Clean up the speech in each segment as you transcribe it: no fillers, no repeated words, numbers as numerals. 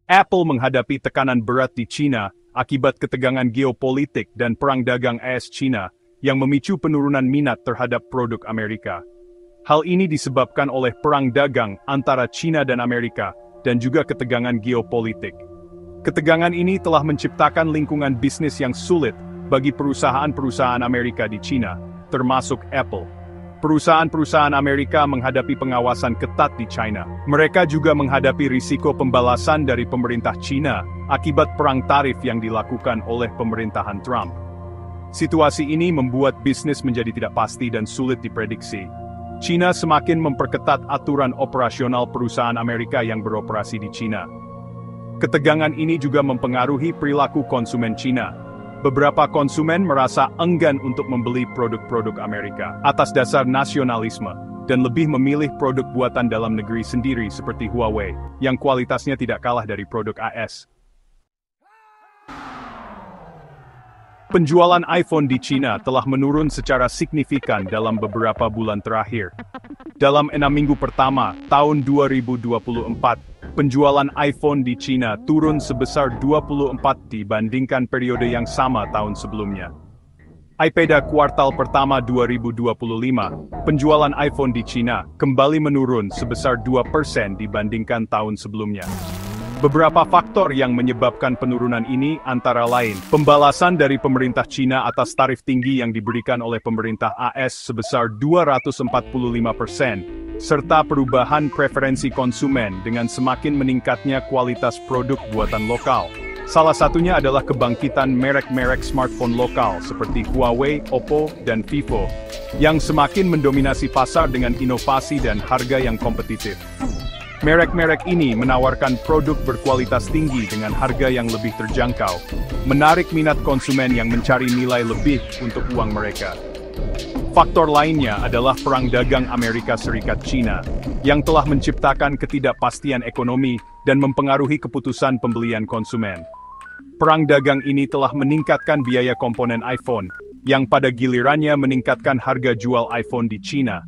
Apple menghadapi tekanan berat di China akibat ketegangan geopolitik dan perang dagang AS-China yang memicu penurunan minat terhadap produk Amerika. Hal ini disebabkan oleh perang dagang antara China dan Amerika dan juga ketegangan geopolitik. Ketegangan ini telah menciptakan lingkungan bisnis yang sulit bagi perusahaan-perusahaan Amerika di China, termasuk Apple. Perusahaan-perusahaan Amerika menghadapi pengawasan ketat di China. Mereka juga menghadapi risiko pembalasan dari pemerintah China akibat perang tarif yang dilakukan oleh pemerintahan Trump. Situasi ini membuat bisnis menjadi tidak pasti dan sulit diprediksi. China semakin memperketat aturan operasional perusahaan Amerika yang beroperasi di China. Ketegangan ini juga mempengaruhi perilaku konsumen China. Beberapa konsumen merasa enggan untuk membeli produk-produk Amerika atas dasar nasionalisme dan lebih memilih produk buatan dalam negeri sendiri seperti Huawei, yang kualitasnya tidak kalah dari produk AS. Penjualan iPhone di China telah menurun secara signifikan dalam beberapa bulan terakhir. Dalam 6 minggu pertama tahun 2024, penjualan iPhone di China turun sebesar 24% dibandingkan periode yang sama tahun sebelumnya. Pada kuartal pertama 2025, penjualan iPhone di China kembali menurun sebesar 2% dibandingkan tahun sebelumnya. Beberapa faktor yang menyebabkan penurunan ini antara lain pembalasan dari pemerintah China atas tarif tinggi yang diberikan oleh pemerintah AS sebesar 245%, serta perubahan preferensi konsumen dengan semakin meningkatnya kualitas produk buatan lokal. Salah satunya adalah kebangkitan merek-merek smartphone lokal seperti Huawei, Oppo, dan Vivo, yang semakin mendominasi pasar dengan inovasi dan harga yang kompetitif. Merek-merek ini menawarkan produk berkualitas tinggi dengan harga yang lebih terjangkau, menarik minat konsumen yang mencari nilai lebih untuk uang mereka. Faktor lainnya adalah perang dagang Amerika Serikat-China, yang telah menciptakan ketidakpastian ekonomi dan mempengaruhi keputusan pembelian konsumen. Perang dagang ini telah meningkatkan biaya komponen iPhone, yang pada gilirannya meningkatkan harga jual iPhone di China,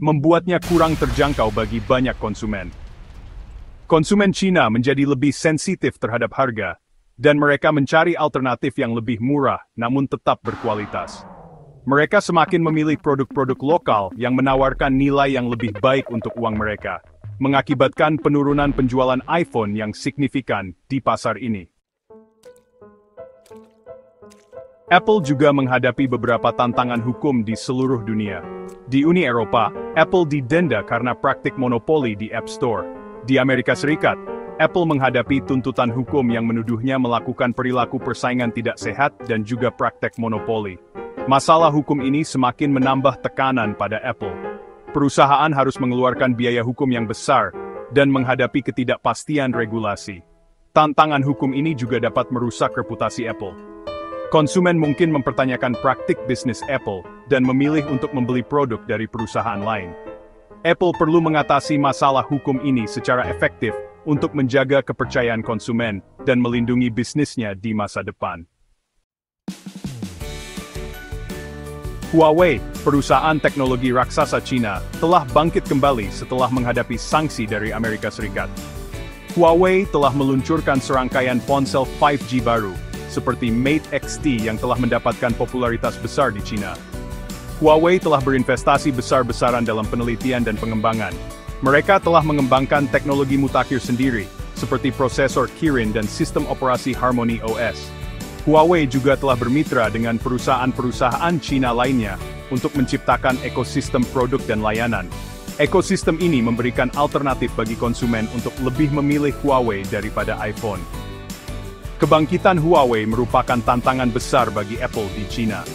membuatnya kurang terjangkau bagi banyak konsumen. Konsumen China menjadi lebih sensitif terhadap harga, dan mereka mencari alternatif yang lebih murah namun tetap berkualitas. Mereka semakin memilih produk-produk lokal yang menawarkan nilai yang lebih baik untuk uang mereka, mengakibatkan penurunan penjualan iPhone yang signifikan di pasar ini. Apple juga menghadapi beberapa tantangan hukum di seluruh dunia. Di Uni Eropa, Apple didenda karena praktik monopoli di App Store. Di Amerika Serikat, Apple menghadapi tuntutan hukum yang menuduhnya melakukan perilaku persaingan tidak sehat dan juga praktek monopoli. Masalah hukum ini semakin menambah tekanan pada Apple. Perusahaan harus mengeluarkan biaya hukum yang besar dan menghadapi ketidakpastian regulasi. Tantangan hukum ini juga dapat merusak reputasi Apple. Konsumen mungkin mempertanyakan praktik bisnis Apple dan memilih untuk membeli produk dari perusahaan lain. Apple perlu mengatasi masalah hukum ini secara efektif untuk menjaga kepercayaan konsumen dan melindungi bisnisnya di masa depan. Huawei, perusahaan teknologi raksasa China, telah bangkit kembali setelah menghadapi sanksi dari Amerika Serikat. Huawei telah meluncurkan serangkaian ponsel 5G baru, seperti Mate X-T yang telah mendapatkan popularitas besar di China. Huawei telah berinvestasi besar-besaran dalam penelitian dan pengembangan. Mereka telah mengembangkan teknologi mutakhir sendiri, seperti prosesor Kirin dan sistem operasi Harmony OS. Huawei juga telah bermitra dengan perusahaan-perusahaan China lainnya untuk menciptakan ekosistem produk dan layanan. Ekosistem ini memberikan alternatif bagi konsumen untuk lebih memilih Huawei daripada iPhone. Kebangkitan Huawei merupakan tantangan besar bagi Apple di China.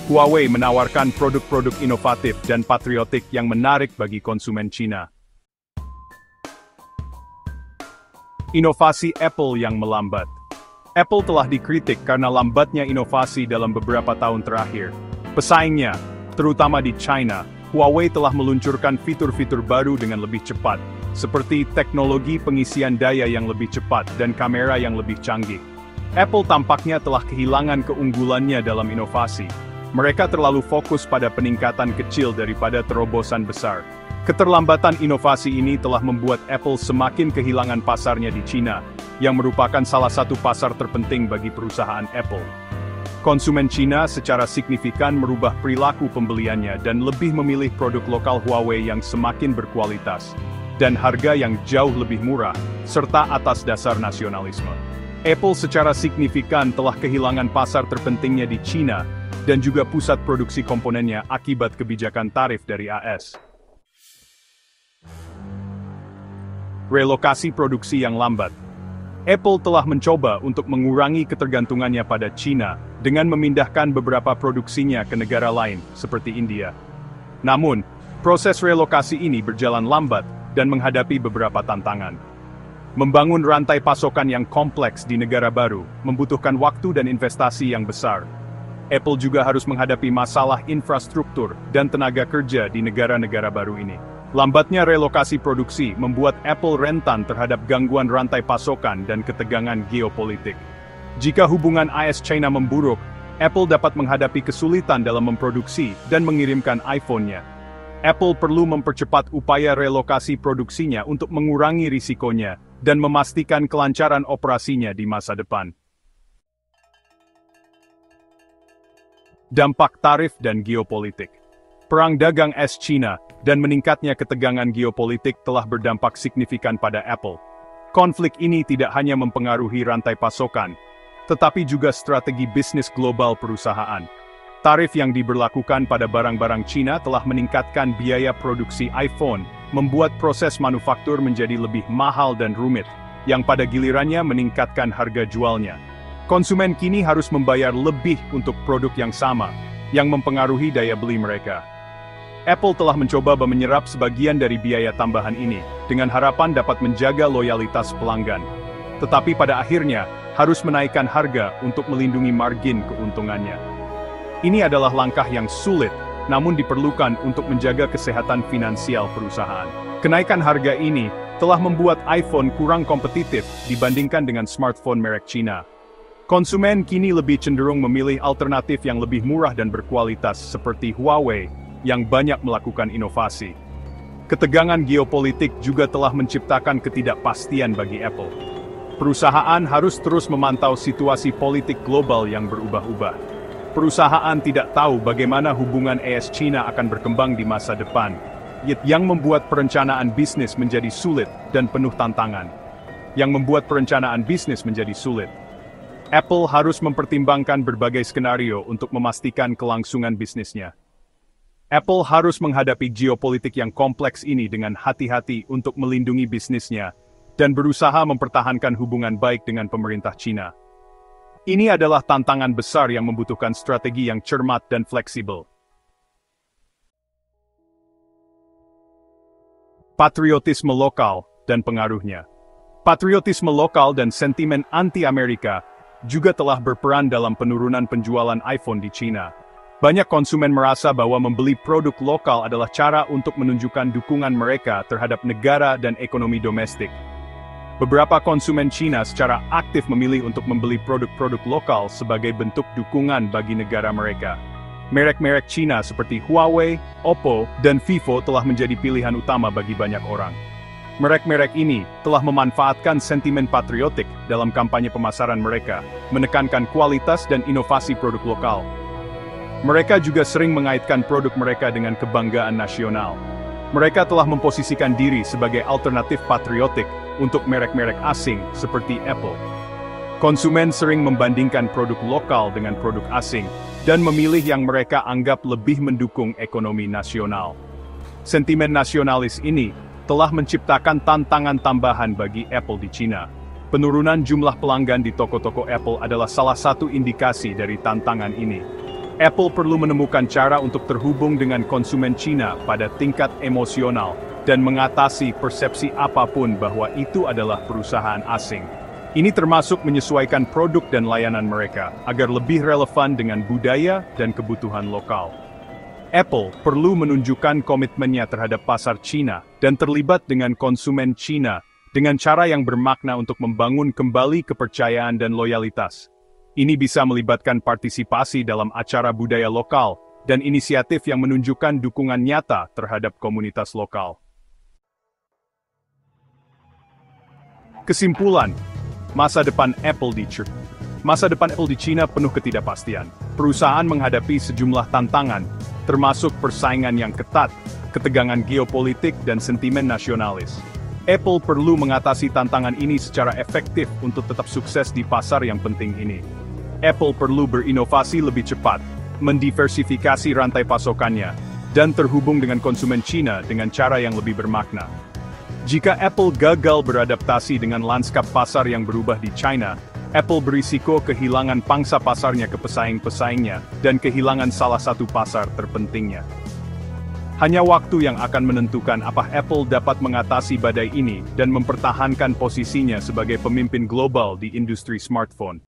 Huawei menawarkan produk-produk inovatif dan patriotik yang menarik bagi konsumen China. Inovasi Apple yang melambat. Apple telah dikritik karena lambatnya inovasi dalam beberapa tahun terakhir. Pesaingnya, terutama di China, Huawei telah meluncurkan fitur-fitur baru dengan lebih cepat, seperti teknologi pengisian daya yang lebih cepat dan kamera yang lebih canggih. Apple tampaknya telah kehilangan keunggulannya dalam inovasi. Mereka terlalu fokus pada peningkatan kecil daripada terobosan besar. Keterlambatan inovasi ini telah membuat Apple semakin kehilangan pasarnya di China, yang merupakan salah satu pasar terpenting bagi perusahaan Apple. Konsumen Cina secara signifikan merubah perilaku pembeliannya dan lebih memilih produk lokal Huawei yang semakin berkualitas dan harga yang jauh lebih murah, serta atas dasar nasionalisme. Apple secara signifikan telah kehilangan pasar terpentingnya di Cina dan juga pusat produksi komponennya akibat kebijakan tarif dari AS. Relokasi produksi yang lambat. Apple telah mencoba untuk mengurangi ketergantungannya pada Cina dengan memindahkan beberapa produksinya ke negara lain, seperti India. Namun, proses relokasi ini berjalan lambat dan menghadapi beberapa tantangan. Membangun rantai pasokan yang kompleks di negara baru membutuhkan waktu dan investasi yang besar. Apple juga harus menghadapi masalah infrastruktur dan tenaga kerja di negara-negara baru ini. Lambatnya relokasi produksi membuat Apple rentan terhadap gangguan rantai pasokan dan ketegangan geopolitik. Jika hubungan AS-China memburuk, Apple dapat menghadapi kesulitan dalam memproduksi dan mengirimkan iPhone-nya. Apple perlu mempercepat upaya relokasi produksinya untuk mengurangi risikonya dan memastikan kelancaran operasinya di masa depan. Dampak tarif dan geopolitik. Perang dagang AS-China dan meningkatnya ketegangan geopolitik telah berdampak signifikan pada Apple. Konflik ini tidak hanya mempengaruhi rantai pasokan, tetapi juga strategi bisnis global perusahaan. Tarif yang diberlakukan pada barang-barang Cina telah meningkatkan biaya produksi iPhone, membuat proses manufaktur menjadi lebih mahal dan rumit, yang pada gilirannya meningkatkan harga jualnya. Konsumen kini harus membayar lebih untuk produk yang sama, yang mempengaruhi daya beli mereka. Apple telah mencoba menyerap sebagian dari biaya tambahan ini, dengan harapan dapat menjaga loyalitas pelanggan. Tetapi pada akhirnya, harus menaikkan harga untuk melindungi margin keuntungannya. Ini adalah langkah yang sulit, namun diperlukan untuk menjaga kesehatan finansial perusahaan. Kenaikan harga ini telah membuat iPhone kurang kompetitif dibandingkan dengan smartphone merek Cina. Konsumen kini lebih cenderung memilih alternatif yang lebih murah dan berkualitas seperti Huawei, yang banyak melakukan inovasi. Ketegangan geopolitik juga telah menciptakan ketidakpastian bagi Apple. Perusahaan harus terus memantau situasi politik global yang berubah-ubah. Perusahaan tidak tahu bagaimana hubungan AS-China akan berkembang di masa depan, yang membuat perencanaan bisnis menjadi sulit dan penuh tantangan. Apple harus mempertimbangkan berbagai skenario untuk memastikan kelangsungan bisnisnya. Apple harus menghadapi geopolitik yang kompleks ini dengan hati-hati untuk melindungi bisnisnya dan berusaha mempertahankan hubungan baik dengan pemerintah Cina. Ini adalah tantangan besar yang membutuhkan strategi yang cermat dan fleksibel. Patriotisme lokal dan pengaruhnya. Patriotisme lokal dan sentimen anti-Amerika juga telah berperan dalam penurunan penjualan iPhone di Cina. Banyak konsumen merasa bahwa membeli produk lokal adalah cara untuk menunjukkan dukungan mereka terhadap negara dan ekonomi domestik. Beberapa konsumen Cina secara aktif memilih untuk membeli produk-produk lokal sebagai bentuk dukungan bagi negara mereka. Merek-merek Cina seperti Huawei, Oppo, dan Vivo telah menjadi pilihan utama bagi banyak orang. Merek-merek ini telah memanfaatkan sentimen patriotik dalam kampanye pemasaran mereka, menekankan kualitas dan inovasi produk lokal. Mereka juga sering mengaitkan produk mereka dengan kebanggaan nasional. Mereka telah memposisikan diri sebagai alternatif patriotik untuk merek-merek asing seperti Apple. Konsumen sering membandingkan produk lokal dengan produk asing dan memilih yang mereka anggap lebih mendukung ekonomi nasional. Sentimen nasionalis ini telah menciptakan tantangan tambahan bagi Apple di Cina. Penurunan jumlah pelanggan di toko-toko Apple adalah salah satu indikasi dari tantangan ini. Apple perlu menemukan cara untuk terhubung dengan konsumen Cina pada tingkat emosional dan mengatasi persepsi apapun bahwa itu adalah perusahaan asing. Ini termasuk menyesuaikan produk dan layanan mereka agar lebih relevan dengan budaya dan kebutuhan lokal. Apple perlu menunjukkan komitmennya terhadap pasar Cina dan terlibat dengan konsumen Cina dengan cara yang bermakna untuk membangun kembali kepercayaan dan loyalitas. Ini bisa melibatkan partisipasi dalam acara budaya lokal dan inisiatif yang menunjukkan dukungan nyata terhadap komunitas lokal. Kesimpulan, Masa depan Apple di China penuh ketidakpastian. Perusahaan menghadapi sejumlah tantangan, termasuk persaingan yang ketat, ketegangan geopolitik dan sentimen nasionalis. Apple perlu mengatasi tantangan ini secara efektif untuk tetap sukses di pasar yang penting ini. Apple perlu berinovasi lebih cepat, mendiversifikasi rantai pasokannya, dan terhubung dengan konsumen China dengan cara yang lebih bermakna. Jika Apple gagal beradaptasi dengan lanskap pasar yang berubah di China, Apple berisiko kehilangan pangsa pasarnya ke pesaing-pesaingnya dan kehilangan salah satu pasar terpentingnya. Hanya waktu yang akan menentukan apakah Apple dapat mengatasi badai ini dan mempertahankan posisinya sebagai pemimpin global di industri smartphone.